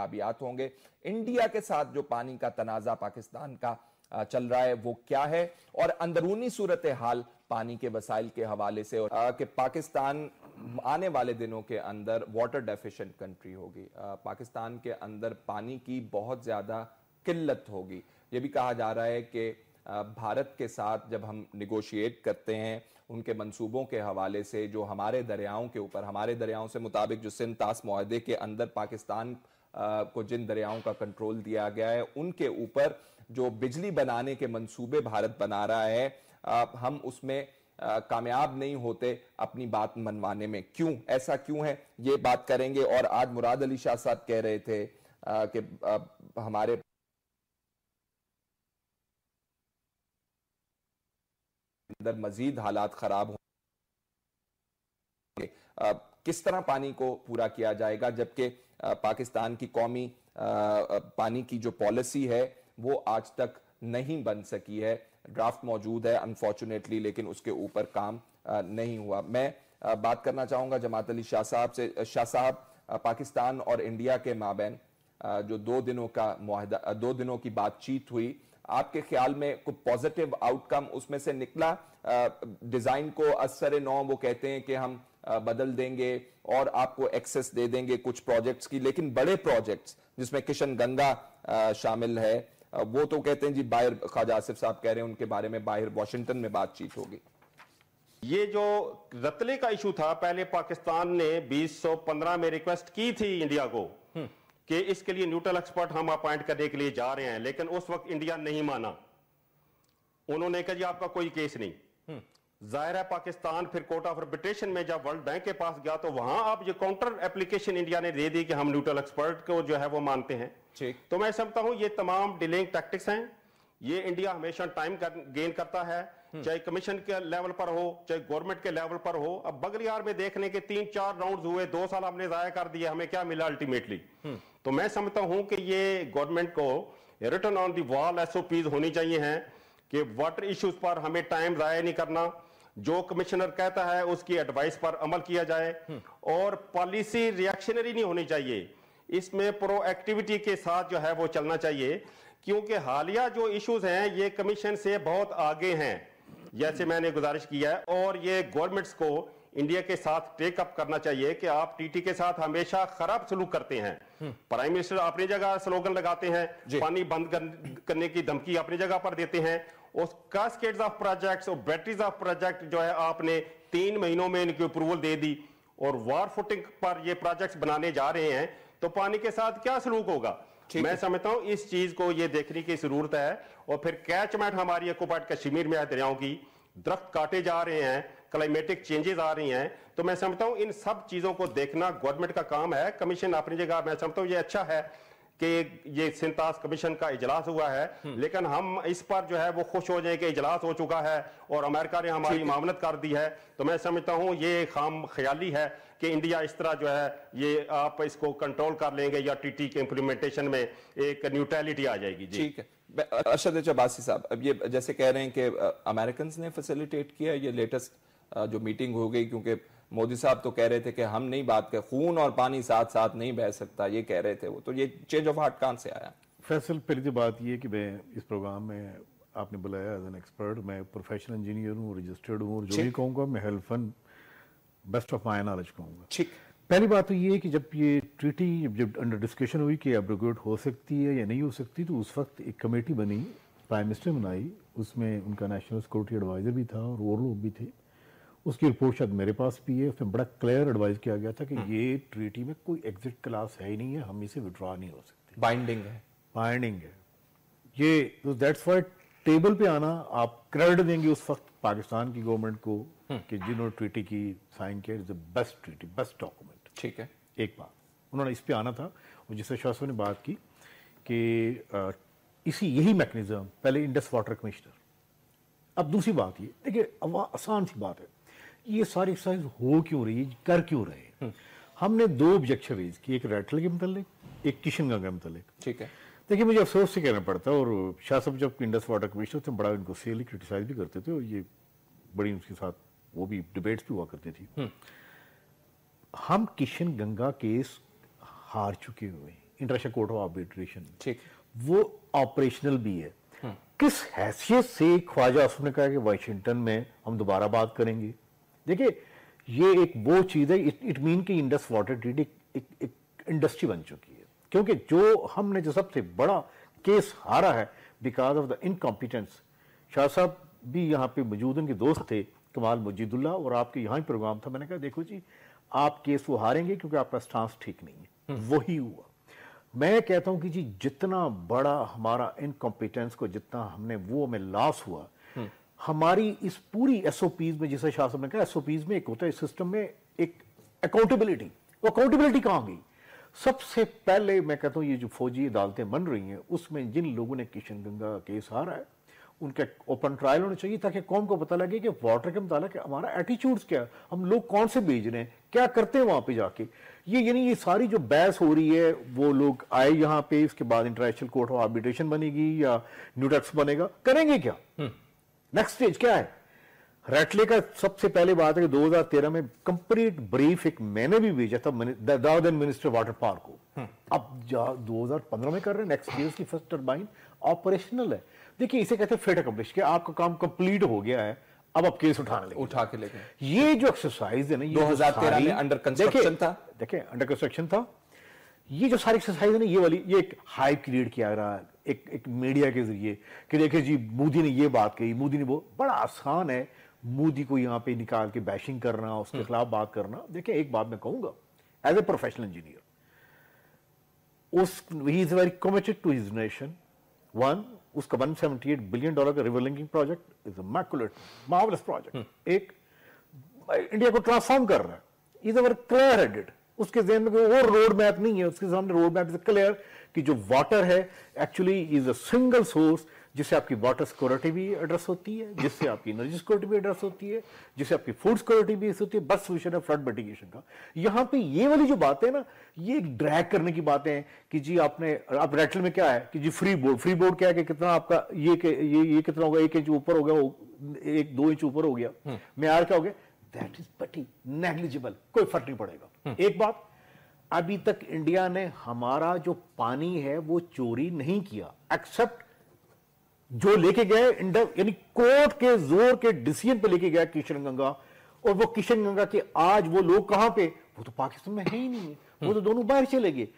कामयाबियात होंगे। इंडिया के साथ जो पानी का तनाजा पाकिस्तान का चल रहा है वो क्या है, और अंदरूनी सूरत हाल पानी के वसाइल के हवाले से, और कि पाकिस्तान आने वाले दिनों के अंदर वाटर डेफिशिएंट कंट्री होगी, पाकिस्तान के अंदर पानी की बहुत ज्यादा किल्लत होगी। ये भी कहा जा रहा है कि भारत के साथ जब हम निगोशिएट करते हैं उनके मंसूबों के हवाले से, जो हमारे दरियाओं के ऊपर, हमारे दरियाओं से मुताबिक जो सिंध तास मुआहदे के अंदर पाकिस्तान को जिन दरियाओं का कंट्रोल दिया गया है उनके ऊपर जो बिजली बनाने के मंसूबे भारत बना रहा है, हम उसमें कामयाब नहीं होते अपनी बात मनवाने में। क्यों, ऐसा क्यों है, ये बात करेंगे। और आज मुराद अली शाह साहब कह रहे थे कि हमारे अंदर मजीद हालात खराब होंगे, किस तरह पानी को पूरा किया जाएगा, जबकि पाकिस्तान की कौमी पानी की जो पॉलिसी है वो आज तक नहीं बन सकी है। ड्राफ्ट मौजूद है अनफॉर्चुनेटली, लेकिन उसके ऊपर काम नहीं हुआ। मैं बात करना चाहूंगा जमात अली शाह साहब से। शाह साहब, पाकिस्तान और इंडिया के माबैन जो 2 दिनों का मुआहदा, 2 दिनों की बातचीत हुई, आपके ख्याल में कोई पॉजिटिव आउटकम उसमें से निकला? डिजाइन को असर नौ वो कहते हैं कि हम बदल देंगे और आपको एक्सेस दे देंगे कुछ प्रोजेक्ट्स की, लेकिन बड़े प्रोजेक्ट्स जिसमें किशन गंगा शामिल है वो तो कहते हैं जी बाहर, ख्वाजा आसिफ साहब कह रहे हैं उनके बारे में बाहर वाशिंगटन में बातचीत होगी। ये जो रतले का इशू था, पहले पाकिस्तान ने 2015 में रिक्वेस्ट की थी इंडिया को कि इसके लिए न्यूट्रल एक्सपर्ट हम अपॉइंट करने के लिए जा रहे हैं, लेकिन उस वक्त इंडिया नहीं माना। उन्होंने कहा जी आपका कोई केस नहीं। जाहिर है पाकिस्तान फिर कोर्ट ऑफ आर्बिट्रेशन में जब वर्ल्ड बैंक के पास गया तो वहां आप ये काउंटर एप्लीकेशन इंडिया ने दे दी कि हम न्यूट्रल एक्सपर्ट को जो है वो मानते हैं। तो मैं समझता हूं ये तमाम डिलेइंग टैक्टिक्स हैं। ये इंडिया हमेशा टाइम गेन करता है, चाहे कमीशन के लेवल पर हो चाहे गवर्नमेंट के लेवल पर हो। अब बगलियार में देखने के 3-4 राउंड हुए, 2 साल हमने जाया कर दिए, हमें क्या मिला अल्टीमेटली? तो मैं समझता हूं कि ये गवर्नमेंट को return on the wall SOPs होनी चाहिए हैं कि वाटर इश्यूज पर हमें टाइम जाया नहीं करना, जो कमिश्नर कहता है उसकी एडवाइस पर अमल किया जाए, और पॉलिसी रिएक्शनरी नहीं होनी चाहिए, इसमें प्रोएक्टिविटी के साथ जो है वो चलना चाहिए। क्योंकि हालिया जो इश्यूज हैं ये कमीशन से बहुत आगे हैं, जैसे मैंने गुजारिश किया है, और ये गवर्नमेंट्स को इंडिया के साथ टेकअप करना चाहिए कि आप टीटी के साथ हमेशा खराब सलूक करते हैं। प्राइम मिनिस्टर अपनी जगह स्लोगन लगाते हैं, पानी बंद करने की धमकी अपनी जगह पर देते हैं, उस कास्केड्स ऑफ प्रोजेक्ट्स और बैटरीज ऑफ प्रोजेक्ट जो है आपने 3 महीनों में इनकी अप्रूवल दे दी, और वार फुटिंग पर ये प्रोजेक्ट्स बनाने जा रहे हैं, तो पानी के साथ क्या सलूक होगा? मैं समझता हूं इस चीज को ये देखने की जरूरत है। और फिर कैचमेंट हमारी ऑक्युपाइड कश्मीर में है दरियाओं की, दरख्त काटे जा रहे हैं, क्लाइमेटिक चेंजेस आ रही हैं, तो मैं समझता हूं इन सब चीजों को देखना गवर्नमेंट का काम है। कमीशन अपनी जगह मैं समझता हूं ये अच्छा है कि ये सिंतास कमीशन का इजलास हुआ है, लेकिन हम इस पर जो है वो खुश हो जाए कि इजलास हो चुका है और अमेरिका ने हमारी मामनत कर दी है। तो मैं समझता हूं ये खाम ख्याली है कि इंडिया इस तरह जो है ये आप इसको कंट्रोल कर लेंगे या टीटी के इंप्लीमेंटेशन में एक न्यूट्रलिटी आ जाएगी। ठीक है। अरशद अब्बासी साहब, अब ये जैसे कह रहे हैं कि अमेरिकन ने फैसिलिटेट किया ये लेटेस्ट जो मीटिंग हो गई, क्योंकि मोदी साहब तो कह रहे थे कि हम नहीं बात कर, खून और पानी साथ साथ नहीं बह सकता, ये कह रहे थे वो, तो ये चेंज ऑफ हार्ट कहां से आया? फैसल, पहली तो बात ये कि मैं इस प्रोग्राम में आपने बुलाया एज एन एक्सपर्ट, मैं प्रोफेशनल इंजीनियर हूँ, रजिस्टर्ड हूँ, और जो भी कहूँगा मैं हेल्फन बेस्ट ऑफ माई नॉलेज कहूँगा। ठीक, पहली बात तो ये है कि जब ये ट्रीटी जब अंडर डिस्कशन हुई कि एब्रोगेट हो सकती है या नहीं हो सकती, तो उस वक्त एक कमेटी बनी, प्राइम मिनिस्टर बनाई, उसमें उनका नेशनल सिक्योरिटी एडवाइजर भी था और लोग भी थे। उसकी रिपोर्ट शायद मेरे पास भी है, उसमें बड़ा क्लियर एडवाइस किया गया था कि ये ट्रीटी में कोई एग्जिट क्लास है ही नहीं है, हम इसे विड्रॉ नहीं हो सकते, बाइंडिंग है, बाइंडिंग है ये। तो दैट्स व्हाई टेबल पे आना आप क्रेडिट देंगे उस वक्त पाकिस्तान की गवर्नमेंट को कि जिन्होंने ट्रीटी की साइन किया, is the best treaty, best document. ठीक है, एक बात उन्होंने इस पे आना था। और जिससे शाह ने बात की कि इसी यही मैकेनिज्म पहले इंडस वाटर कमिश्नर। अब दूसरी बात ये देखिए, आसान सी बात है, ये सारी एक्सरसाइज हो क्यों रही है, कर क्यों रहे? हमने 2 ऑब्जेक्शन रेज की, एक रेटल के मतलब, एक किशन गंगा के मतलब। ठीक है, देखिए मुझे अफसोस से कहना पड़ता है, और शाह साहब जब इंडस वाटर कमिश्नर थे बड़ा इनको सेली क्रिटिसाइज भी करते थे, और ये बड़ी उसके साथ वो भी डिबेट्स भी हुआ करती थी। हम किशन गंगा केस हार चुके हुए हैं, इंटरनेशनल कोर्ट ऑफ आर्बिट्रेशन, ठीक, वो ऑपरेशनल भी है। किस हैसियत से ख्वाजा आसिफ ने कहा कि वाशिंगटन में हम दोबारा बात करेंगे? देखिए ये एक वो चीज़ है, इट मीन कि इंडस वाटर ट्रीटी एक इंडस्ट्री बन चुकी है, क्योंकि जो हमने जो सबसे बड़ा केस हारा है because of the incompetence. Shah साहब भी यहाँ पे मौजूद, उनके दोस्त थे कमाल मुजीदुल्लाह, और आपके यहाँ ही प्रोग्राम था। मैंने कहा देखो जी आप केस वो हारेंगे क्योंकि आपका स्टांस ठीक नहीं है। वही हुआ। मैं कहता हूं कि जी जितना बड़ा हमारा इनकॉम्पिटेंस को, जितना हमने वो हमें लॉस हुआ, हमारी इस पूरी एसओपीज में, जिसे शाह साहब ने कहा एसओपीज में एक होता है सिस्टम में एक अकाउंटेबिलिटी, वो अकाउंटेबिलिटी कहां गई? सबसे पहले मैं कहता हूं ये जो फौजी अदालतें बन रही हैं उसमें जिन लोगों ने किशन गंगा केस हारा है उनके ओपन ट्रायल होना चाहिए, ताकि कौम को पता लगे कि वाटर के मुताबिक हमारा एटीट्यूड्स क्या है, हम लोग कौन से भेज रहे हैं, क्या करते हैं वहां पे जाके। ये यानी ये सारी जो बहस हो रही है, वो लोग आए यहाँ पे, इसके बाद इंटरनेशनल कोर्ट ऑफ आर्बिट्रेशन बनेगी या न्यूटेक्स बनेगा, करेंगे क्या? नेक्स्ट स्टेज क्या है? रैटले का सबसे पहले बात है कि 2013 में कंप्लीट ब्रीफ एक मैंने भी भेजा था दाऊदन मिनिस्टर वाटर पावर को। अब 2015 में कर रहे हैं, नेक्स्ट ईयर की फर्स्ट टर्बाइन ऑपरेशनल है। देखिए इसे कहते हैं फेट अकम्प्लिश, कि आपका काम कंप्लीट हो गया है, अब आप केस उठा के लेके। ये जो एक्सरसाइज है ना, 2013 में अंडर कंस्ट्रक्शन था। देखिए अंडर कंस्ट्रक्शन था। ये जो सारी एक्सरसाइज है ना, ये वाली, ये एक हाइप क्रिएट किया रहा है एक मीडिया के जरिए कि देखिए जी मोदी ने ये बात कही, मोदी ने वो। बड़ा आसान है मोदी को यहाँ पे निकाल के बैशिंग करना, उसके खिलाफ बात करना। देखिए एक बात मैं कहूंगा as a professional engineer, he is very committed to his nation. One, उसका $178 बिलियन का river linking project is immaculate, marvellous project. एक इंडिया को ट्रांसफॉर्म कर रहा है, इज अवर क्लियर हेडेड। उसके ज़हन में कोई और रोड मैप नहीं है, उसके सामने रोड मैप इज क्लियर कि जो वाटर है actually is a single source, जिससे आपकी वाटर सिक्योरिटी भी एड्रेस होती है, जिससे आपकी एनर्जी सिक्योरिटी भी एड्रेस होती है, जिससे आपकी फूड सिक्योरिटी भी होती है। बस सोल्यूशन है फ्लड मिटिगेशन का। यहाँ पे ये वाली जो बातें है ना, ये ड्रैग करने की बातें हैं कि जी आपने, आप रैटल में क्या है कि जी फ्री बोर्ड क्या है कि कितना आपका ये कितना होगा, 1 इंच ऊपर हो गया, 1-2 इंच ऊपर हो गया, मेयार क्या हो गया, दैट इज पटी नेग्लिजिबल, कोई फर्क नहीं पड़ेगा। एक बात, अभी तक इंडिया ने हमारा जो पानी है वो चोरी नहीं किया, एक्सेप्ट जो लेके गए यानी कोर्ट के जोर के डिसीजन पे लेके गया किशन गंगा। और वो किशन गंगा के आज वो लोग कहां पे, वो तो पाकिस्तान में है ही नहीं है, वो तो दोनों बाहर चले गए।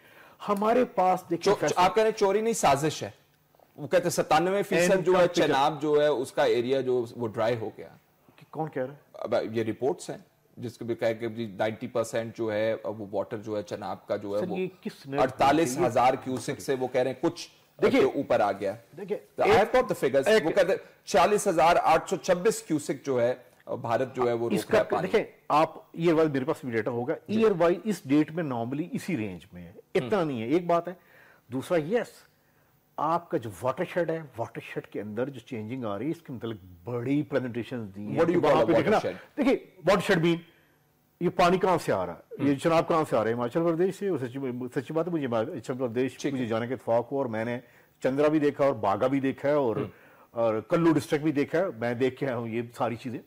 हमारे पास देखिए आप कह रहे चोरी नहीं साजिश है। वो कहते 97% जो है चेनाब जो है उसका एरिया जो वो ड्राई हो गया। कौन कह रहा है? ये रिपोर्ट्स हैं जिसको भी कहे कि 90% जो है वो वाटर जो है चेनाब का जो है वो 48,000 क्यूसेक से वो कह रहे हैं कुछ देखिए ऊपर आ गया। देखिए I have got the figures, वो कहते हैं 40,826 क्यूसेक जो है भारत जो है वो रोक रहा है पानी। देखिए आप ईयर वाइज, मेरे पास भी डेटा होगा ईयर वाइज, इस डेट में नॉर्मली इसी रेंज में है, इतना नहीं है। एक बात है। दूसरा, यस आपका जो वाटरशेड है, वाटरशेड के अंदर जो चेंजिंग आ रही है, इसके मतलब बड़ी प्रेजेंटेशन दी है। देखिए वाटरशेड भी, ये पानी कहां से आ रहा है, ये चुनाव कहां से आ रहा है, हिमाचल प्रदेश से। सच्ची बात है, मुझे हिमाचल प्रदेश मुझे जाने के इत्तेफाक हुआ, और मैंने चंद्रा भी देखा और बागा भी देखा है और कल्लू डिस्ट्रिक्ट भी देखा है, मैं देख के आया हूं ये सारी चीजें।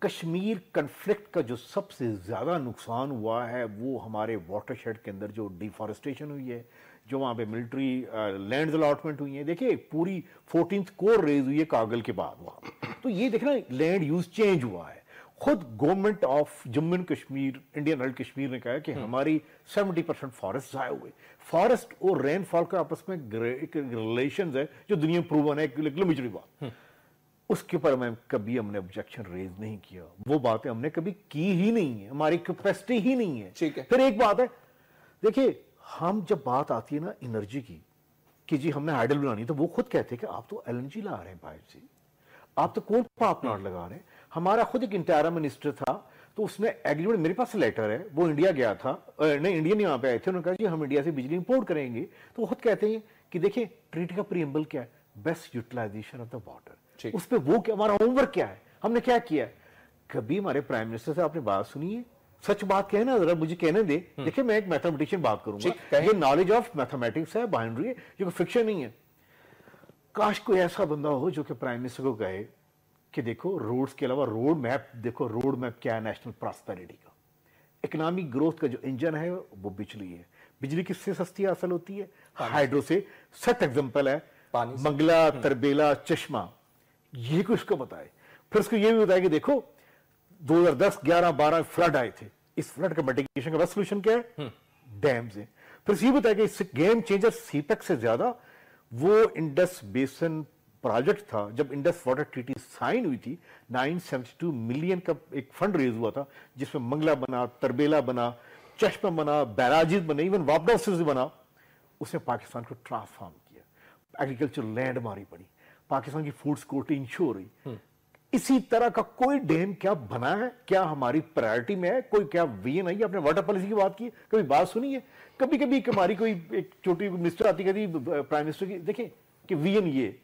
कश्मीर कन्फ्लिक्ट का जो सबसे ज्यादा नुकसान हुआ है वो हमारे वाटरशेड के अंदर जो डिफॉरेस्टेशन हुई है, जो वहां पे मिलिट्री लैंड अलॉटमेंट हुई है। देखिए पूरी 14th कोर रेज हुई है कारगिल के बाद वहां, तो ये देखना लैंड यूज चेंज हुआ है। खुद government of Jammu and Kashmir, Indian health Kashmir ने कहा कि हमारी 70% फॉरेस्ट जाए हुए। फॉरेस्ट और रेनफॉल का आपस में एक रिलेशन है जो दुनिया में प्रूवन है, एक लंबी बात। उसके ऊपर हमने ऑब्जेक्शन रेज नहीं किया, वो बातें हमने कभी की ही नहीं है, हमारी कैपेसिटी ही नहीं है। ठीक है। फिर एक बात है, देखिए हम जब बात आती है ना एनर्जी की कि जी हमने हाइडल बनानी, तो वो खुद कहते हैं कि आप तो एलएनजी ला रहे हैं बाहर से, आप तो कोल पावर प्लांट लगा रहे हैं। हमारा खुद एक इंटायरा मिनिस्टर था, तो उसने एग्रीमेंट, मेरे पास लेटर है, वो इंडिया गया था, नहीं इंडियन यहाँ पे आए थे, उन्होंने कहा जी हम इंडिया से बिजली इंपोर्ट करेंगे। तो वो खुद कहते हैं कि देखिए ट्रीटी का प्रीएम्बल क्या है, best utilisation of the water. उस पर वो क्या, हमारा होमवर्क क्या है, हमने क्या किया है। कभी हमारे प्राइम मिनिस्टर से आपने बात सुनी है? सच बात कहना, जरा मुझे कहने दे। देखिए मैं एक मैथमेटिशियन बात करूंगा, ये नॉलेज ऑफ मैथमेटिक्स है, बाउंड्री है, जो फिक्शन नहीं है। काश कोई ऐसा बंदा हो जो कि प्राइम मिनिस्टर को कहे कि देखो रोड्स के अलावा रोड मैप देखो, रोड मैप क्या है नेशनल प्रॉस्पेरिटी का। इकोनॉमिक ग्रोथ का जो इंजन है वो बिजली है, बिजली किससे सस्ती हासिल होती है? हाइड्रो से। सख्त एग्जांपल है पानी, मंगला, तरबेला, चश्मा, ये कुछ को बताए। फिर उसको ये भी बताया कि देखो 2010, 11, 12 फ्लड आए थे, इस फ्लड का मिटिगेशन का सोल्यूशन क्या है? डैम से। फिर ये बताया कि इस गेम चेंजर सीपेक से ज्यादा वो इंडस बेसिन प्रोजेक्ट था। जब इंडस वाटर ट्रीटी साइन हुई थी 972 मिलियन का एक फंड रेज हुआ था, जिसमें मंगला बना, तरबेला बना, चश्मा बना, बैराजेस बने, इवन वापडा हाउसेस बना। उसने पाकिस्तान को ट्रांसफॉर्म किया, एग्रीकल्चर लैंड मारी पड़ी, पाकिस्तान की फूड सिक्योरिटी इंश्योर हुई। इसी तरह का कोई डैम क्या बना है? क्या हमारी प्रायोरिटी में है? कोई क्या विजन है? आपने वाटर पॉलिसी की बात की, कभी बात सुनी है? कभी कभी हमारी कोई एक छोटी मिनिस्टर आती कहती प्राइम मिनिस्टर की, देखें कि विजन ये,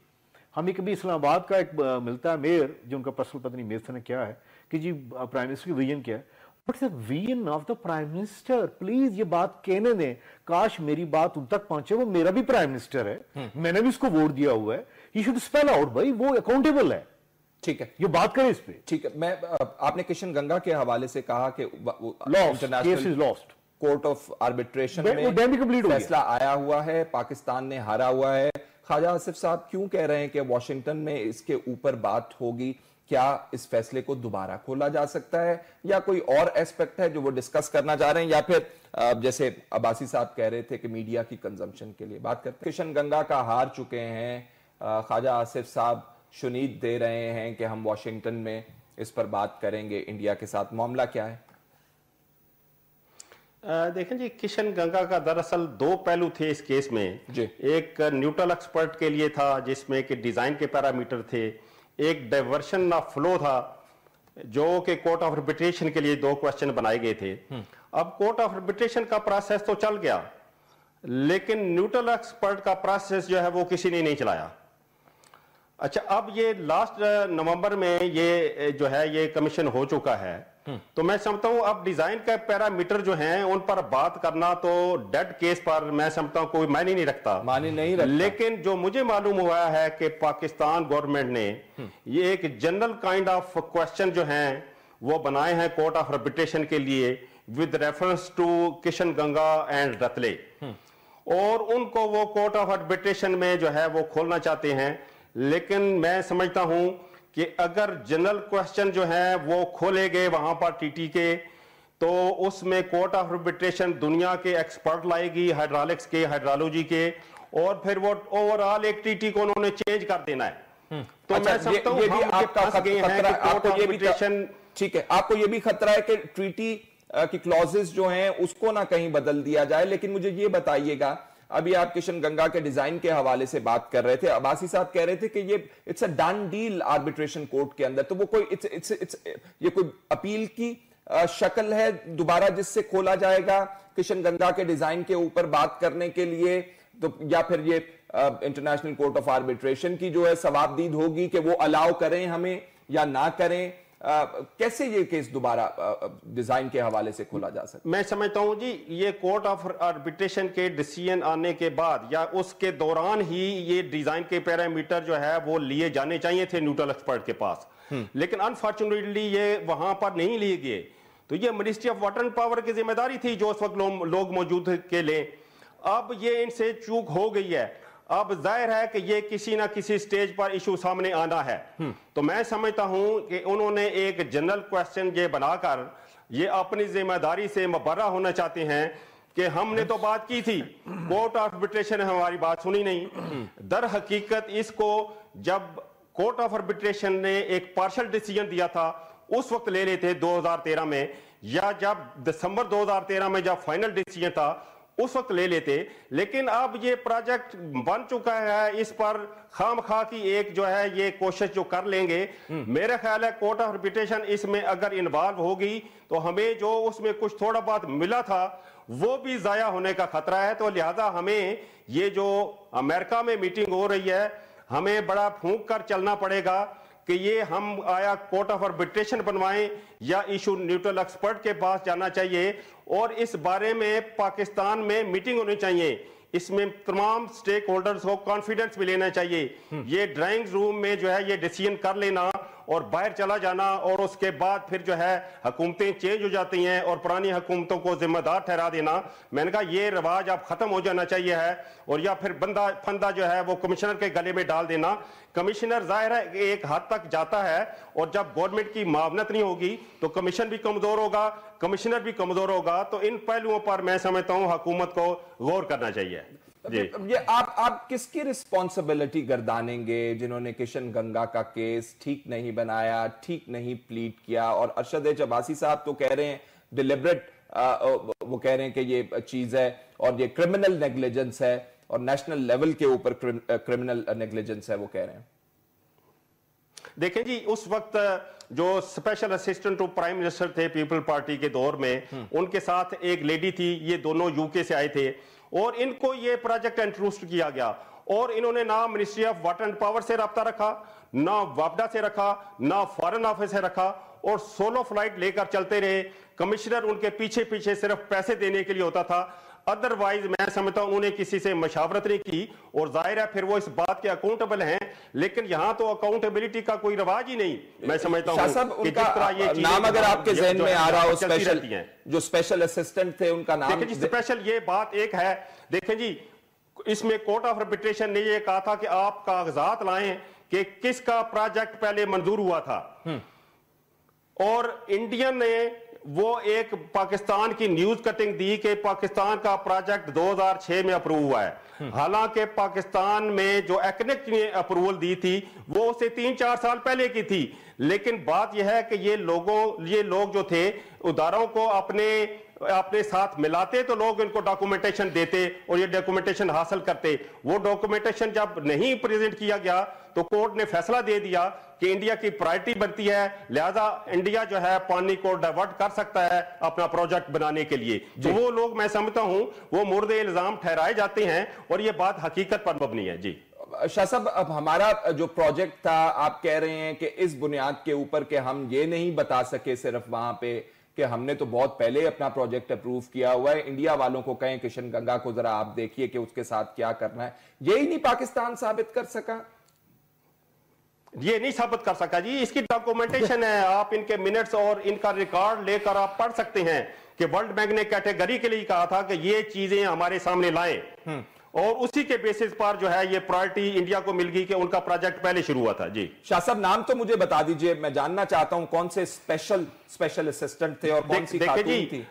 हमें कभी इस्लामाबाद का एक मिलता है मेयर, जो उनका पर्सनल पता नहीं मेयर ने क्या है, कि जी प्राइम मिनिस्टर की विजन क्या है? But the vision of the prime minister, please ये बात कहने दें, काश मेरी बात उन तक पहुंचे, वो मेरा भी प्राइम मिनिस्टर है, मैंने भी उसको वोट दिया हुआ है, यू शुड स्पेल आउट, भाई वो अकाउंटेबल है। ठीक है, ये बात करें इस पे। ठीक है, मैं आपने किशन गंगा के हवाले से कहा कि इंटरनेशनल कोर्ट ऑफ आर्बिट्रेशन में फैसला आया हुआ है, पाकिस्तान ने हारा हुआ है। ख्वाजा आसिफ साहब क्यों कह रहे हैं कि वॉशिंगटन में इसके ऊपर बात होगी? क्या इस फैसले को दोबारा खोला जा सकता है, या कोई और एस्पेक्ट है जो वो डिस्कस करना चाह रहे हैं, या फिर जैसे अब्बासी साहब कह रहे थे कि मीडिया की कंजम्पशन के लिए बात करते हैं? किशन गंगा का हार चुके हैं, ख्वाजा आसिफ साहब शुनीद दे रहे हैं कि हम वॉशिंगटन में इस पर बात करेंगे इंडिया के साथ, मामला क्या है? देखें जी, किशन गंगा का दरअसल दो पहलू थे इस केस में जी। एक न्यूट्रल एक्सपर्ट के लिए था, जिसमें कि डिजाइन के पैरामीटर थे, एक डाइवर्शन ऑफ फ्लो था, जो कि कोर्ट ऑफ आर्बिट्रेशन के लिए दो क्वेश्चन बनाए गए थे। अब कोर्ट ऑफ आर्बिट्रेशन का प्रोसेस तो चल गया, लेकिन न्यूट्रल एक्सपर्ट का प्रोसेस जो है वो किसी ने नहीं चलाया। अच्छा, अब ये लास्ट नवंबर में ये जो है ये कमीशन हो चुका है, तो मैं समझता हूं अब डिजाइन का पैरामीटर जो हैं उन पर बात करना तो डेड केस पर मैं समझता हूं कोई मायने नहीं रखता। लेकिन जो मुझे मालूम हुआ है कि पाकिस्तान गवर्नमेंट ने ये एक जनरल काइंड ऑफ क्वेश्चन जो हैं वो बनाए हैं कोर्ट ऑफ आर्बिट्रेशन के लिए with reference to Kishan Ganga and Ratle, और उनको वो कोर्ट ऑफ आर्बिट्रेशन में जो है वो खोलना चाहते हैं। लेकिन मैं समझता हूं कि अगर जनरल क्वेश्चन जो है वो खोले गए वहां पर टीटी के, तो उसमें कोर्ट ऑफ आर्बिट्रेशन दुनिया के एक्सपर्ट लाएगी, हाइड्रोलिक्स के, हाइड्रोलॉजी के, और फिर वो ओवरऑल एक टीटी को उन्होंने चेंज कर देना है। तो मैं समझता हूं ठीक है, आपको ये भी खतरा है कि ट्रीटी की क्लॉजेस जो हैं उसको ना कहीं बदल दिया जाए। लेकिन मुझे ये बताइएगा, अभी आप किशन गंगा के डिजाइन के हवाले से बात कर रहे थे, अब्बासी साहब कह रहे थे कि ये it's a done deal arbitration court के अंदर, तो वो कोई ये कोई अपील की शक्ल है दोबारा जिससे खोला जाएगा किशन गंगा के डिजाइन के ऊपर बात करने के लिए, तो या फिर ये इंटरनेशनल कोर्ट ऑफ आर्बिट्रेशन की जो है सवाबदीद होगी कि वो अलाउ करें हमें या ना करें? कैसे ये केस दोबारा डिजाइन के हवाले से खोला जा सकता है? मैं समझता हूं जी, ये कोर्ट ऑफ आर्बिट्रेशन के डिसीजन आने के बाद या उसके दौरान ही ये डिजाइन के पैरामीटर जो है वो लिए जाने चाहिए थे न्यूट्रल एक्सपर्ट के पास, लेकिन अनफॉर्चुनेटली ये वहां पर नहीं लिए गए। तो ये ministry of water and power की जिम्मेदारी थी जो उस वक्त लोग मौजूद के ले। अब ये इनसे चूक हो गई है। अब जाहिर है कि ये किसी ना किसी स्टेज पर इशू सामने आना है। तो मैं समझता हूं कि उन्होंने एक जनरल क्वेश्चन ये बनाकर ये अपनी जिम्मेदारी से मुबर्रा होना चाहते हैं कि हमने तो बात की थी, कोर्ट ऑफ आर्बिट्रेशन ने हमारी बात सुनी नहीं। दर हकीकत इसको जब कोर्ट ऑफ आर्बिट्रेशन ने एक पार्शियल डिसीजन दिया था उस वक्त ले लेते 2013 में, या जब दिसंबर 2013 में जब फाइनल डिसीजन था उस वक्त ले लेते। लेकिन अब ये प्रोजेक्ट बन चुका है, इस पर खामखा की एक जो है ये कोशिश जो कर लेंगे, मेरा ख्याल है कोर्ट ऑफ आर्बिट्रेशन इसमें अगर इन्वॉल्व होगी तो हमें जो उसमें कुछ थोड़ा बहुत मिला था वो भी जाया होने का खतरा है। तो लिहाजा हमें ये जो अमेरिका में मीटिंग हो रही है, हमें बड़ा फूंक कर चलना पड़ेगा कि ये हम आया कोर्ट ऑफ आर्बिट्रेशन बनवाएं या इशू न्यूट्रल एक्सपर्ट के पास जाना चाहिए, और इस बारे में पाकिस्तान में मीटिंग होनी चाहिए। इसमें तमाम स्टेक होल्डर्स को कॉन्फिडेंस भी लेना चाहिए। ये ड्राइंग रूम में जो है ये डिसीजन कर लेना और बाहर चला जाना और उसके बाद फिर जो है हुकूमतें चेंज हो जाती हैं और पुरानी हुकूमतों को जिम्मेदार ठहरा देना, मैंने कहा ये रिवाज अब खत्म हो जाना चाहिए है। और या फिर बंदा फंदा जो है वो कमिश्नर के गले में डाल देना। कमिश्नर जाहिर है एक हद तक जाता है और जब गवर्नमेंट की मावनत नहीं होगी तो कमीशन भी कमजोर होगा, कमिश्नर भी कमजोर होगा। तो इन पहलुओं पर मैं समझता हूं हुकूमत को गौर करना चाहिए। ये आप किसकी रिस्पॉन्सिबिलिटी गर्दानेंगे जिन्होंने किशन गंगा का केस ठीक नहीं बनाया, ठीक नहीं प्लीड किया? और अरशद एच अब्बासी साहब तो कह रहे हैं डिलिबरेट, वो कह रहे हैं कि ये चीज है और ये क्रिमिनल नेग्लिजेंस है और नेशनल लेवल के ऊपर क्रिमिनल नेग्लिजेंस है, वो कह रहे हैं। देखें जी, उस वक्त जो special assistant to prime minister थे पीपल पार्टी के दौर में, उनके साथ एक लेडी थी, ये दोनों यूके से आए थे और इनको ये प्रोजेक्ट इंट्रोड्यूस किया गया और इन्होंने ना ministry of water and power से रब्ता रखा, ना वापडा से रखा, ना फॉरेन ऑफिस से रखा और सोलो फ्लाइट लेकर चलते रहे। कमिश्नर उनके पीछे पीछे सिर्फ पैसे देने के लिए होता था, अदरवाइज मैं समझता हूं उन्होंने किसी से मशावरत नहीं की और जाहिर है फिर वो इस बात के अकाउंटेबल हैं। लेकिन यहां तो अकाउंटेबिलिटी का कोई रिवाज ही नहीं। मैं समझता हूं कि जिस तरह ये नाम अगर आपके जहन में आ रहा हो, स्पेशल जो स्पेशल असिस्टेंट थे उनका नाम, देखिए जी, स्पेशल ये बात एक है। देखें जी, इसमें कोर्ट ऑफ आर्बिट्रेशन ने ये कहा था कि आप कागजात लाएं कि किसका प्रोजेक्ट पहले मंजूर हुआ था और इंडियन ने वो एक पाकिस्तान की न्यूज कटिंग दी कि पाकिस्तान का प्रोजेक्ट 2006 में अप्रूव हुआ है। हालांकि पाकिस्तान में जो एक्नेक ने अप्रूवल दी थी वो उसे 3-4 साल पहले की थी। लेकिन बात यह है कि ये लोग जो थे उदारों को अपने साथ मिलाते तो लोग इनको डॉक्यूमेंटेशन देते और ये डॉक्यूमेंटेशन हासिल करते। वो डॉक्यूमेंटेशन जब नहीं प्रेजेंट किया गया तो कोर्ट ने फैसला दे दिया कि इंडिया की प्रायोरिटी बनती है, लिहाजा इंडिया जो है पानी को डाइवर्ट कर सकता है अपना प्रोजेक्ट बनाने के लिए। तो वो लोग मैं समझता हूं वो मुर्द इल्जाम ठहराए जाते हैं और ये बात हकीकत पर मबनी है। जी शाह साहब, अब हमारा जो प्रोजेक्ट था, आप कह रहे हैं कि इस बुनियाद के ऊपर कि हम ये नहीं बता सके सिर्फ वहां पे कि हमने तो बहुत पहले अपना प्रोजेक्ट अप्रूव किया हुआ है, इंडिया वालों को कहें किशन गंगा को जरा आप देखिए कि उसके साथ क्या करना है, यही नहीं पाकिस्तान साबित कर सका? ये नहीं साबित कर सका जी, इसकी डॉक्यूमेंटेशन है। आप इनके मिनट्स और इनका रिकॉर्ड लेकर आप पढ़ सकते हैं कि वर्ल्ड बैंक ने कैटेगरी के लिए कहा था कि ये चीजें हमारे सामने लाएं और उसी के बेसिस पर जो है ये प्रायोरिटी इंडिया को मिल गई कि उनका प्रोजेक्ट पहले शुरू हुआ था। जी शाह साहब, नाम तो मुझे बता दीजिए, मैं जानना चाहता हूं कौन से स्पेशल असिस्टेंट थे और कौन सी खातून थी?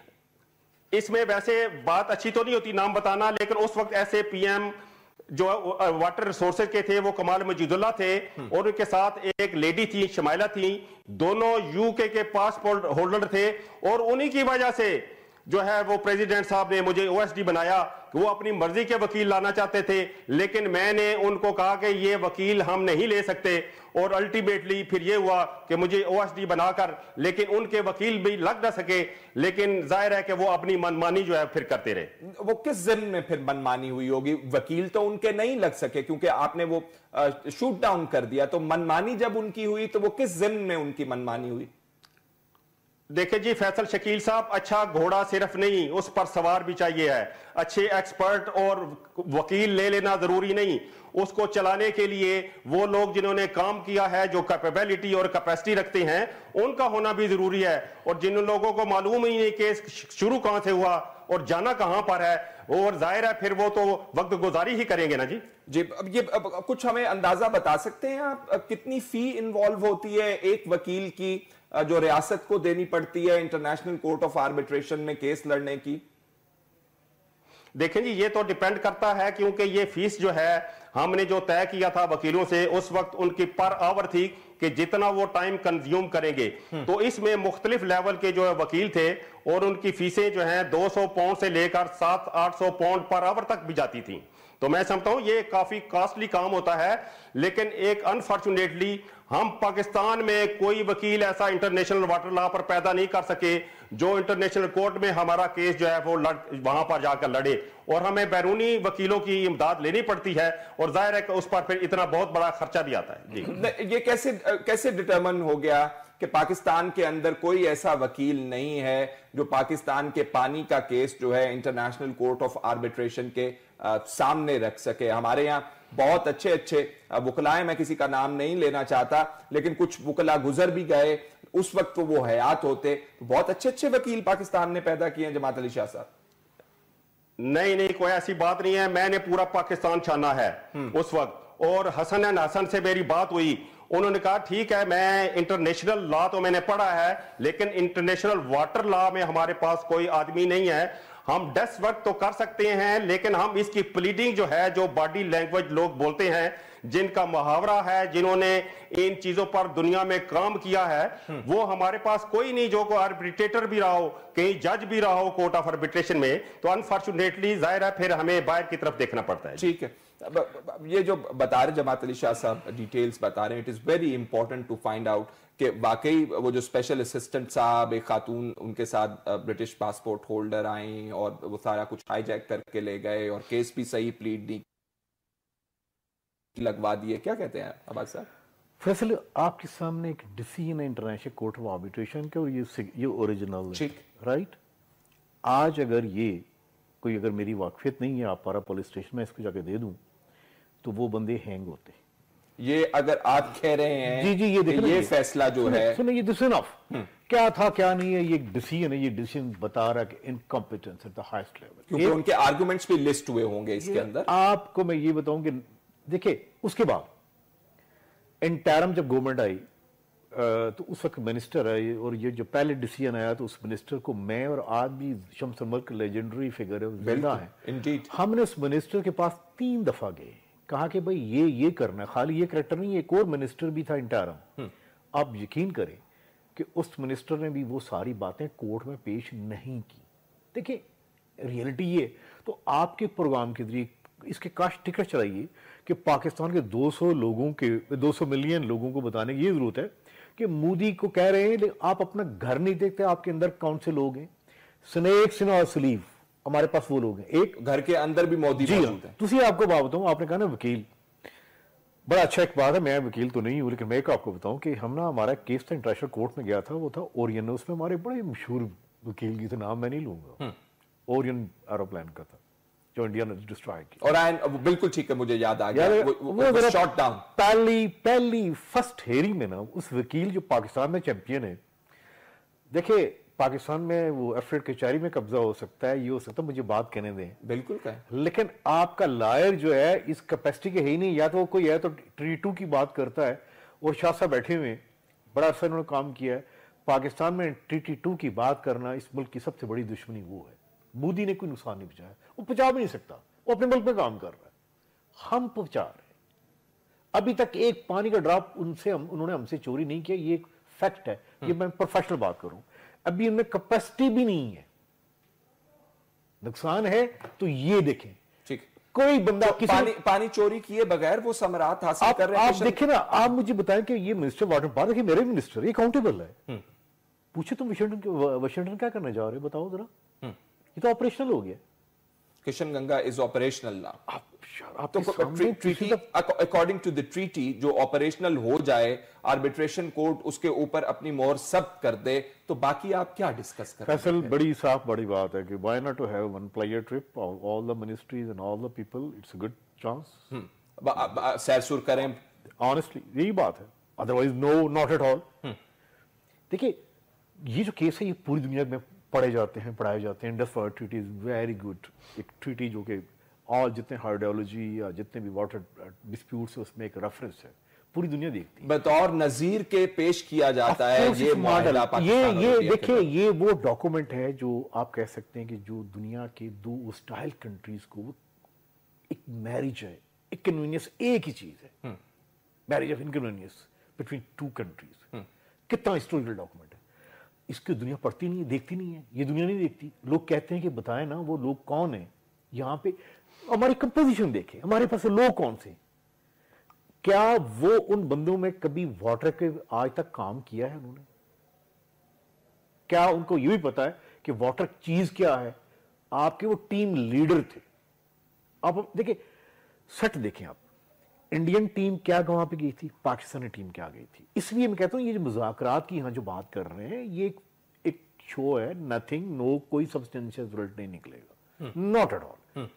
इसमें वैसे बात अच्छी तो नहीं होती नाम बताना, लेकिन उस वक्त ऐसे पीएम जो वाटर रिसोर्सेज के थे वो कमाल मजीदुल्लाह थे और उनके साथ एक लेडी थी शमाइला थी, दोनों यूके के पासपोर्ट होल्डर थे और उन्हीं की वजह से जो है वो प्रेसिडेंट साहब ने मुझे ओएसडी बनाया। वो अपनी मर्जी के वकील लाना चाहते थे, लेकिन मैंने उनको कहा कि ये वकील हम नहीं ले सकते और अल्टीमेटली फिर ये हुआ कि मुझे ओएसडी बनाकर, लेकिन उनके वकील भी लग न सके। लेकिन जाहिर है कि वो अपनी मनमानी जो है फिर करते रहे। वो किस जिम्न में फिर मनमानी हुई होगी? वकील तो उनके नहीं लग सके क्योंकि आपने वो शूट डाउन कर दिया, तो मनमानी जब उनकी हुई तो वो किस जिम्न में उनकी मनमानी हुई? देखिए जी, फैसल शकील साहब अच्छा घोड़ा सिर्फ नहीं, उस पर सवार भी चाहिए है। अच्छे एक्सपर्ट और वकील ले लेना जरूरी नहीं, उसको चलाने के लिए वो लोग जिन्होंने काम किया है, जो कैपेबिलिटी और कैपेसिटी रखते हैं, उनका होना भी जरूरी है। और जिन लोगों को मालूम ही नहीं केस शुरू कहां से हुआ और जाना कहां पर है, और जाहिर है फिर वो तो वक्त गुजारी ही करेंगे ना। जी अब कुछ हमें अंदाजा बता सकते हैं आप कितनी फी इन्वॉल्व होती है एक वकील की जो रियासत को देनी पड़ती है इंटरनेशनल कोर्ट ऑफ आर्बिट्रेशन में केस लड़ने की? देखें जी, ये तो डिपेंड करता है क्योंकि ये फीस जो है हमने जो तय किया था वकीलों से, उस वक्त उनकी पर आवर थी कि जितना वो टाइम कंज्यूम करेंगे। तो इसमें मुख्तलिफ लेवल के जो है वकील थे और उनकी फीसें जो है 200 पाउंड से लेकर 700-800 पाउंड पर आवर तक भी जाती थी। तो मैं समझता हूं ये काफी कॉस्टली काम होता है। लेकिन एक अनफॉर्चुनेटली हम पाकिस्तान में कोई वकील ऐसा इंटरनेशनल वाटर लॉ पर पैदा नहीं कर सके जो इंटरनेशनल कोर्ट में हमारा केस जो है वो वहां पर जाकर लड़े, और हमें बैरूनी वकीलों की इमदाद लेनी पड़ती है और जाहिर है कि उस पर फिर इतना बहुत बड़ा खर्चा भी आता है। जी ये कैसे डिटरमिन हो गया कि पाकिस्तान के अंदर कोई ऐसा वकील नहीं है जो पाकिस्तान के पानी का केस जो है इंटरनेशनल कोर्ट ऑफ आर्बिट्रेशन के सामने रख सके। हमारे यहाँ बहुत अच्छे अच्छे वकलाए, मैं किसी का नाम नहीं लेना चाहता, लेकिन कुछ वकला गुजर भी गए, उस वक्त वो हयात होते, तो बहुत अच्छे अच्छे वकील पाकिस्तान ने पैदा किए हैं। जमात अली शाह साहब, नहीं, कोई ऐसी बात नहीं है। मैंने पूरा पाकिस्तान छाना है उस वक्त, और हसन एंड हसन से मेरी बात हुई। उन्होंने कहा ठीक है, मैं इंटरनेशनल लॉ तो मैंने पढ़ा है, लेकिन इंटरनेशनल वाटर लॉ में हमारे पास कोई आदमी नहीं है। हम 10 वर्क तो कर सकते हैं, लेकिन हम इसकी प्लीडिंग जो है, जो बॉडी लैंग्वेज लोग बोलते हैं, जिनका मुहावरा है, जिन्होंने इन चीजों पर दुनिया में काम किया है, वो हमारे पास कोई नहीं जो को आर्बिट्रेटर भी रहा हो, कहीं जज भी रहा हो कोर्ट ऑफ आर्बिट्रेशन में। तो अनफॉर्चुनेटली जाहिर है फिर हमें बाहर की तरफ देखना पड़ता है। ठीक है, ये जो बता रहे जमात अली शाह साहब, डिटेल्स बता रहे हैं, it is very important to find out कि वाकई वो जो स्पेशल असिस्टेंट साहब, एक खातून उनके साथ ब्रिटिश पासपोर्ट होल्डर आई और वो सारा कुछ हाईजैक करके ले गए और केस भी सही प्लीड नहीं लगवा दिए। क्या कहते हैं अब्बास साहब? फैसल, आपके सामने एक डिसीजन है इंटरनेशनल कोर्ट ऑफ आर्बिट्रेशन के, और ये ओरिजिनल है, राइट। आज अगर ये कोई, अगर मेरी वाकफियत नहीं है, आप पारा पुलिस स्टेशन में इसको जाके दे दूं, तो वो बंदे हैंग होते। ये अगर आप कह रहे हैं जी ये देखिए, ये फैसला जो है, सुनिए, ये डिसीजन ऑफ क्या था क्या नहीं है, ये डिसीजन है, ये डिसीजन बता रहा कि incompetence at the highest level, क्योंकि उनके आर्गुमेंट्स भी लिस्ट हुए होंगे इसके अंदर। आपको मैं ये बताऊं कि देखिए, उसके बाद इंटरम जब गवर्नमेंट आई, तो उस वक्त मिनिस्टर है, और ये जो पहले डिसीजन आया, तो उस मिनिस्टर को मैं और आज भी शम्स मुल्क लेजेंडरी फिगर है, जिंदा है, हमने उस मिनिस्टर के पास 3 दफा गए, कहा कि भाई ये करना, खाली ये करेक्टर नहीं, एक और मिनिस्टर भी था इंटरम। आप यकीन करें कि उस मिनिस्टर ने भी वो सारी बातें कोर्ट में पेश नहीं की। देखिए रियलिटी ये, तो आपके प्रोग्राम के जरिए इसके काश टिकट चलाइए कि पाकिस्तान के 200 मिलियन लोगों को बताने की ये जरूरत है कि मोदी को कह रहे हैं आप अपना घर नहीं देखते, आपके अंदर कौन से लोग हैं, स्नेक सिन्हा स्लीव, हमारे पास वो लोग हैं, एक घर के अंदर भी मोदी मौजूद है। दूसरी आपको बात बताऊं, आपने कहा ना वकील, बड़ा अच्छा एक बात है, मैं वकील तो नहीं हूं, लेकिन मैं आपको बताऊं कि हम ना, हमारा केस था इंटरनेशनल कोर्ट में गया था, वो था ओरियन, उसमें हमारे बड़े मशहूर वकील की, तो नाम मैं नहीं लूंगा, ओरियन एरोप्लेन का था जो इंडिया ने डिस्ट्रॉय किया। और बिल्कुल ठीक है, मुझे याद आ गया, वो शॉट डाउन। पहली फर्स्ट हेयरिंग में ना, उस वकील जो पाकिस्तान में चैंपियन है, देखिए पाकिस्तान में वो एफरेट कचहरी में कब्जा हो सकता है, ये हो सकता है, मुझे बात कहने दें, बिल्कुल कहें, लेकिन आपका लायर जो है इस कैपेसिटी के है ही नहीं, या तो कोई है तो ट्री 2 की बात करता है, और शाह साहब बैठे हुए, बड़ा अरसा उन्होंने काम किया है पाकिस्तान में, ट्रीटी 2 की बात करना इस मुल्क की सबसे बड़ी दुश्मनी वो है। मोदी ने कोई नुकसान नहीं पहुंचाया, वो पहुंचा भी नहीं सकता, वो अपने मुल्क में काम कर रहा है, हम पहुंचा रहे हैं। अभी तक एक पानी का ड्रॉप उन्होंने हमसे चोरी नहीं किया, ये एक फैक्ट है, ये मैं प्रोफेशनल बात करूं, अभी उनमें कैपेसिटी भी नहीं है, नुकसान है तो ये देखें, ठीक, कोई बंदा तो पानी चोरी किए बगैर वो समरात हासिल कर रहे हैं। आप देखिए ना, आप मुझे बताएं कि ये मिनिस्टर वाटर पार, देखिए मेरे मिनिस्टर ये अकाउंटेबल है, पूछे तुम वाशिंगटन क्या करने जा रहे हो, बताओ जरा, ये तो ऑपरेशनल हो गया, Kishan Ganga is operational now. तो treaty, according to the treaty, जो ऑपरेशनल हो जाए, आर्बिट्रेशन कोर्ट उसके ऊपर अपनी मोहर सब कर दे, तो बाकी आप क्या डिस्कस कर रहे हैं? फैसल, बड़ी साफ बड़ी बात है कि why not to have one player trip all the ministries and all the people, it's a good chance, सैर सुर करें, ऑनेस्टली यही बात है, otherwise no, not at all. देखिए ये जो केस है, ये पूरी दुनिया में पढ़ाए जाते हैं, Indus water treaty is very good, एक ट्रीटी जो कि और जितने हाइड्रोलॉजी या जितने भी वाटर डिस्प्यूट्स है उसमें एक रेफरेंस है, पूरी दुनिया देखती है, बतौर नजीर के पेश किया जाता है ये मॉडल। ये देखिए, ये वो डॉक्यूमेंट है जो आप कह सकते हैं कि जो दुनिया के 2 हॉस्टाइल कंट्रीज को, एक मैरिज है, एक कन्वीनियंस, एक ही चीज है, marriage of inconvenience between 2 countries, कितना हिस्टोरिकल डॉक्यूमेंट है, इसकी दुनिया पढ़ती नहीं है, देखती नहीं है, ये दुनिया नहीं देखती। लोग कहते हैं कि बताएं ना वो लोग कौन है, यहां पे हमारी कंपोजिशन देखें, हमारे पास लोग कौन से, क्या वो उन बंदों में कभी वाटर के आज तक काम किया है उन्होंने, क्या उनको ये भी पता है कि वाटर चीज क्या है, आपके वो टीम लीडर थे। आप देखिए, सट देखें आप, इंडियन टीम क्या वहां पे गई थी, पाकिस्तानी टीम क्या गई थी। इसलिए मैं कहता हूं ये जो मुज़ाकरात की यहां जो बात कर रहे हैं, ये एक शो है, नथिंग, नो, कोई सब्सटेंशियल रिजल्ट नहीं निकलेगा, नॉट एट ऑल।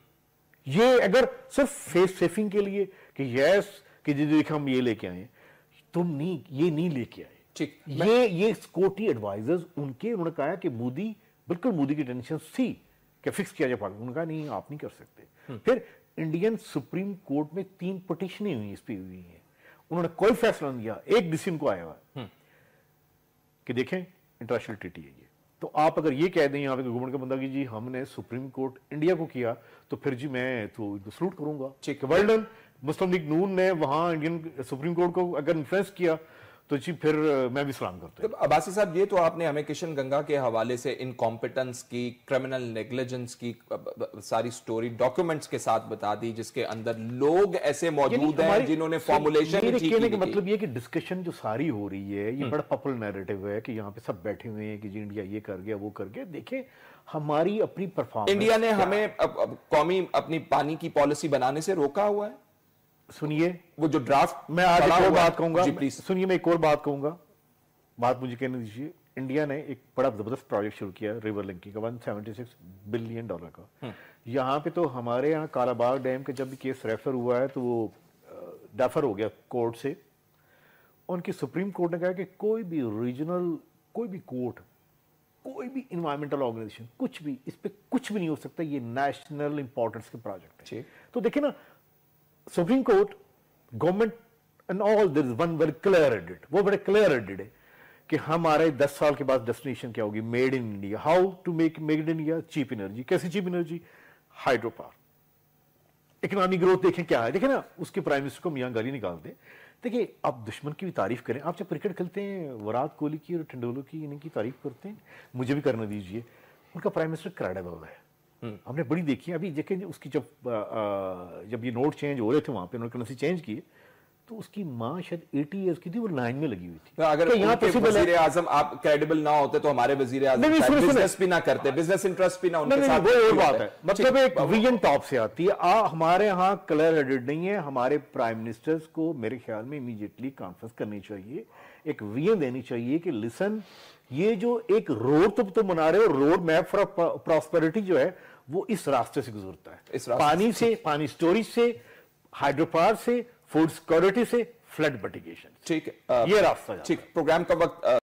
ये अगर सिर्फ फेस सेफिंग के लिए कि यस कि देखो हम ये लेके आए, तुम नहीं, ये नहीं लेके आए। ठीक, ये सिक्योरिटी एडवाइजर्स उन्होंने कहा कि मोदी, बिल्कुल मोदी की टेंशन थी कि फिक्स किया जाए पाकिस्तान। उन्होंने कहा नहीं, आप नहीं कर सकते। फिर इंडियन सुप्रीम कोर्ट में 3 पिटिशनें हुई इस पे हुई हैं, उन्होंने कोई फैसला नहीं दिया। एक डिसीजन को आया हुआ कि देखें इंटरनेशनल ट्रीटी है ये, तो आप अगर ये कह दें यहाँ पे गवर्नमेंट का बंदा कि जी हमने सुप्रीम कोर्ट इंडिया को किया, तो फिर जी मैं तो सलूट करूंगा। ठीक, वेल डन। मुस्लिम लीग नून ने वहां इंडियन सुप्रीम कोर्ट को अगर इन्फ्लुएंस किया तो जी फिर मैं भी सलाम करता हूं। तो अब्बासी साहब, ये तो आपने हमें किशन गंगा के हवाले से इनकॉम्पिटेंस की, क्रिमिनल नेग्लिजेंस की सारी स्टोरी डॉक्यूमेंट्स के साथ बता दी, जिसके अंदर लोग ऐसे मौजूद हैं जिन्होंने फॉर्मुलेशन ही कहने का मतलब ये कि डिस्कशन जो सारी हो रही है ये बड़ा पॉपुलर नैरेटिव है कि यहाँ पे सब बैठे हुए हैं कि जी इंडिया ये कर गया वो कर गया। देखिए हमारी अपनी परफॉर्मेंस, इंडिया ने हमें कौमी अपनी पानी की पॉलिसी बनाने से रोका हुआ है। सुनिए वो जो ड्राफ्ट, मैं आज एक और बात कहूंगा, जी प्लीज सुनिए, मैं एक और बात कहूंगा, बात मुझे कहने दीजिए। इंडिया ने एक बड़ा जबरदस्त प्रोजेक्ट शुरू किया रिवर लिंकिंग का, $176 बिलियन का। यहाँ पे तो हमारे यहाँ कालाबाग डैम के जब भी केस रेफर हुआ है तो वो डेफर हो गया कोर्ट से। उनकी सुप्रीम कोर्ट ने कहा कि कोई भी रीजनल, कोई भी कोर्ट, कोई भी इन्वायरमेंटल ऑर्गेनाइजेशन, कुछ भी इस पे कुछ भी नहीं हो सकता, ये नेशनल इंपॉर्टेंस के प्रोजेक्ट है। तो देखिए ना, supreme court, government and all, there is one very clear headed, वो बड़े क्लियर हेडेड है कि हमारे 10 साल के बाद डेस्टिनेशन क्या होगी, made in India. How to make made in India, cheap energy. कैसी cheap energy? Hydro power. Economic growth देखें क्या है, देखें ना, उसके प्राइम मिनिस्टर को मियां गाली निकालते। देखिए आप दुश्मन की भी तारीफ करें, आप जब क्रिकेट खेलते हैं विराट कोहली की और तेंदुलकर की, इनकी तारीफ करते हैं, मुझे भी करने दीजिए। उनका प्राइम मिनिस्टर क्रेडिबल है, हमने बड़ी देखी। अभी देखें उसकी जब ये नोट चेंज हो रहे थे वहां पे, उन्होंने करेंसी चेंज की, तो उसकी माँ शायद 80 ईयर्स की थी, वो 9 में लगी हुई थी। अगर यहाँ वजीर आजम आप क्रेडिबल ना होते तो हमारे वजीर आजम बिजनेस भी ना करते, बिजनेस इंटरेस्ट भी ना उनके साथ। वो और बात है, मतलब एक विजन टॉप से आती है। हमारे यहाँ क्लियर हेडेड नहीं है। हमारे प्राइम मिनिस्टर्स को मेरे ख्याल में इमीडिएटली कॉन्फ्रेंस करनी चाहिए, एक विजन देनी चाहिए कि लिसन, ये जो एक रोड तुम बना रहे हो, रोड मैप फॉर प्रॉस्पेरिटी जो है वो इस रास्ते से गुजरता है, पानी से, पानी स्टोरेज से, हाइड्रो पावर से, फूड सिक्योरिटी से, फ्लड मिटिगेशन। ठीक है, ये रास्ता। ठीक, प्रोग्राम का वक्त